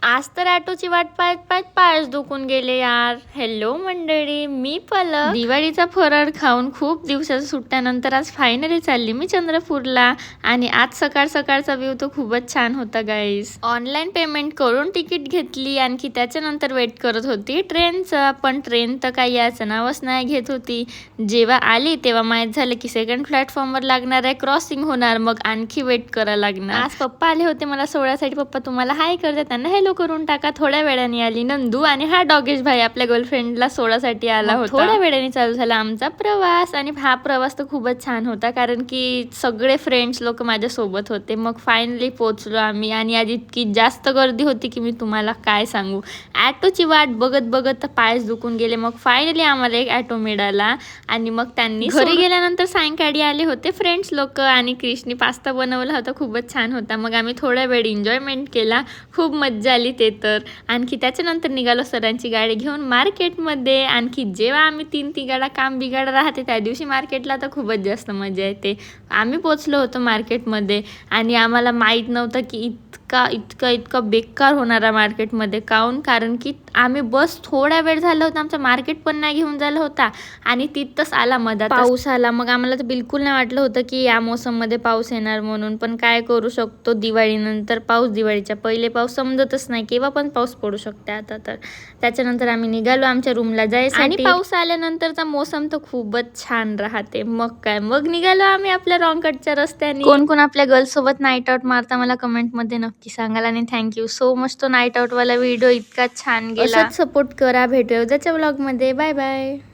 आज तर ऑटोची वाट पाहत पाहत पायच दुखून गेले यार. हॅलो मंडळी, मी पलक. दिवाळीचा फराळ खाऊन खूप दिवसाच्या सुट्ट्यानंतर आज फायनली चालली मी चंद्रपूरला. आणि आज सकाळ सकाळचा व्ह्यू तो खूपच छान होता गाईस. ऑनलाईन पेमेंट करून तिकीट घेतली, आणखी त्याच्यानंतर वेट करत होती ट्रेनचं. पण ट्रेन तर काही याचं नावच नाही घेत होती. जेव्हा आली तेव्हा माहीत झालं की सेकंड प्लॅटफॉर्मवर लागणार आहे, क्रॉसिंग होणार, मग आणखी वेट करायला लागणार. आज पप्पा आले होते मला सोडायसाठी. पप्पा तुम्हाला हाय करते, त्यांना हॅलो करून टाका. थोड्या वेळाने आली नंदू आणि हा डॉगेश भाई आपल्या गर्लफ्रेंडला सोडासाठी आला होता. थोड्या वेळाने चालू झाला आमचा प्रवास. आणि हा प्रवास तर खूपच छान होता, कारण की सगळे फ्रेंड्स लोक माझ्या सोबत होते. मग फायनली पोहोचलो आम्ही. आणि आज इतकी जास्त गर्दी होती की मी तुम्हाला काय सांगू. ॲटोची वाट बघत बघत पायच दुखून गेले. मग फायनली आम्हाला एक ॲटो मिळाला. आणि मग त्यांनी घरी गेल्यानंतर सायंकाळी आले होते फ्रेंड्स लोक. आणि क्रिशनी पास्ता बनवला होता, खूपच छान होता. मग आम्ही थोड्या वेळ एन्जॉयमेंट केला, खूप मज्जा आली ते तर. आणखी त्याच्यानंतर निघालो सरांची गाडी घेऊन मार्केटमध्ये. आणखी जेव्हा आम्ही 3 काम बिघाड राहते त्या दिवशी मार्केटला तर खूपच जास्त मजा येते. आम्ही पोचलो होतो मार्केटमध्ये आणि आम्हाला माहीत नव्हतं की इतका बेकार होणारा मार्केटमध्ये. कारण की आम्ही बस थोडा वेळ झाला होता, आमचा मार्केट पण नाही घेऊन झाला होता आणि तिथंच आला मधात पाऊस आला. मग आम्हाला तर बिलकुल नाही वाटलं होतं की या मोसममध्ये पाऊस येणार म्हणून. पण काय करू शकतो, दिवाळीनंतर पाऊस, दिवाळीच्या पहिले पाऊस समजतच नाही, केव्हा पण पाऊस पडू शकते आता तर. त्याच्यानंतर आम्ही निघालो आमच्या रूमला जायसाठी. आणि पाऊस आल्यानंतरचा मोसम तर खूपच छान राहते. मग काय, मग निघालो आम्ही आपल्या रॉंगकटच्या रस्त्याने. कोण कोण आपल्या गर्ल्ससोबत नाईट आउट मारता मला कमेंटमध्ये नक्की सांगाल. आणि थँक्यू सो मच, तो नाईट आउटवाला व्हिडिओ इतका छान गेला. असंच सपोर्ट करा. भेटूया उद्याच्या व्लॉगमध्ये. Bye bye.